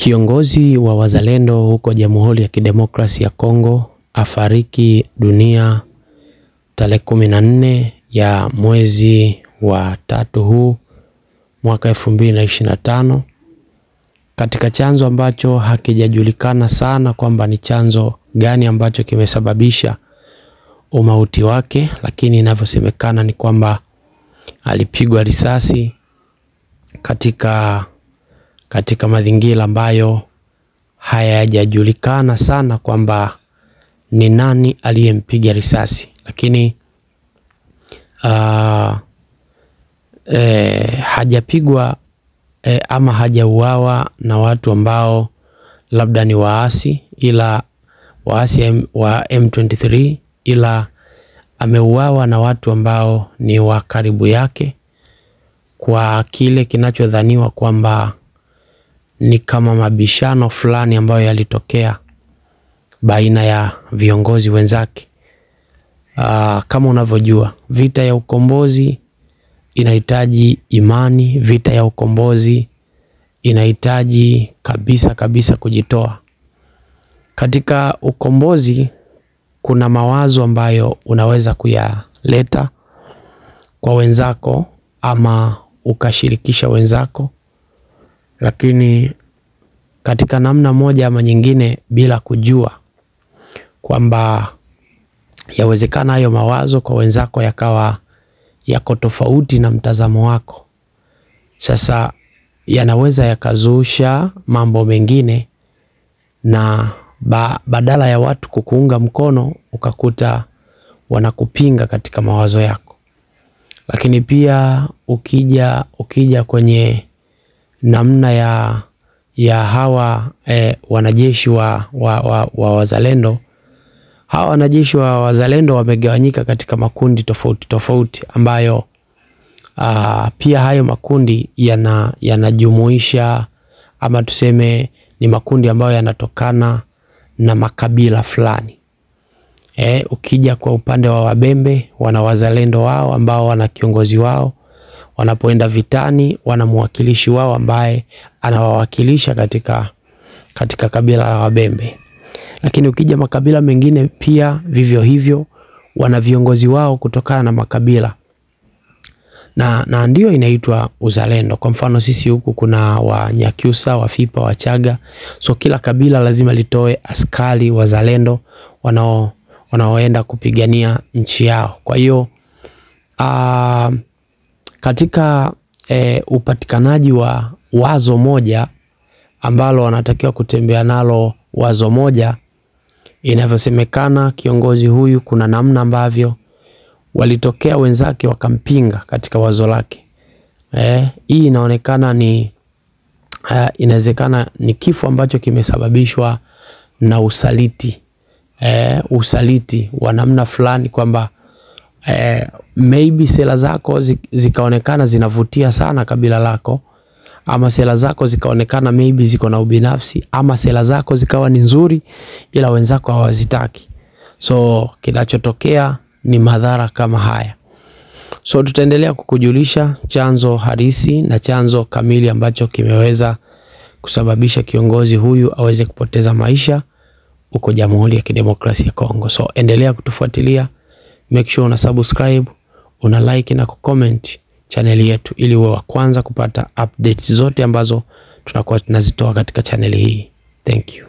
Kiongozi wa wazalendo huko Jamhuri ya Kidemokrasia ya Kongo afariki dunia tarehe 14 ya mwezi wa 3 huu mwaka 2025 katika chanzo ambacho hakijajulikana sana kwamba ni chanzo gani ambacho kimesababisha umauti wake, lakini inavyosemekana ni kwamba alipigwa risasi katika mazingira ambayo hayajajulikana sana kwamba ni nani aliyempiga risasi, lakini hajapigwa ama hajauawa na watu ambao labda ni waasi, ila waasi wa M23, ila ameuawa na watu ambao ni wa karibu yake, kwa kile kinachodhaniwa kwamba ni kama mabishano fulani ambayo yalitokea baina ya viongozi wenzake. Kama unavyojua, vita ya ukombozi inahitaji imani, vita ya ukombozi inahitaji kabisa kujitoa. Katika ukombozi kuna mawazo ambayo unaweza kuyaleta kwa wenzako ama ukashirikisha wenzako, lakini katika namna moja ama nyingine bila kujua kwamba yawezekana hayo mawazo kwa wenzako yakawa yako tofauti na mtazamo wako. Sasa yanaweza yakazusha mambo mengine, na badala ya watu kukuunga mkono ukakuta wanakupinga katika mawazo yako. Lakini pia ukija kwenye namna ya hawa wanajeshi wa wazalendo, hawa wanajeshi wa wazalendo wamegawanyika katika makundi tofauti ambayo pia hayo makundi yanajumuisha ama tuseme ni makundi ambayo yanatokana na makabila fulani. Ukija kwa upande wa Wabembe, wana wazalendo wao ambao wana kiongozi wao, wanapoenda vitani wana mwakilishi wao ambaye anawawakilisha katika kabila la Wabembe. Lakini ukija makabila mengine pia vivyo hivyo wana viongozi wao kutokana na makabila, na ndio inaitwa uzalendo. Kwa mfano sisi huku kuna Wanyakyusa, Wafipa, Wachaga, so kila kabila lazima litoe askari wazalendo wanaoenda kupigania nchi yao. Kwa hiyo katika upatikanaji wa wazo moja ambalo wanatakiwa kutembea nalo, wazo moja, inavyosemekana kiongozi huyu kuna namna ambavyo walitokea wenzake wakampinga katika wazo lake. Hii inaonekana inawezekana ni kifo ambacho kimesababishwa na usaliti. Usaliti wa namna fulani kwamba maybe sera zako zikaonekana zinavutia sana kabila lako, ama sera zako zikaonekana maybe ziko na ubinafsi, ama sera zako zikawa ni nzuri ila wenzako hawazitaki. So kinachotokea ni madhara kama haya. So tutaendelea kukujulisha chanzo halisi na chanzo kamili ambacho kimeweza kusababisha kiongozi huyu aweze kupoteza maisha huko Jamhuri ya Kidemokrasia ya Kongo. So endelea kutufuatilia, make sure una subscribe, una like na kucomment channel yetu ili uwe wa kwanza kupata updates zote ambazo tunakuwa tunazitoa katika channel hii. Thank you.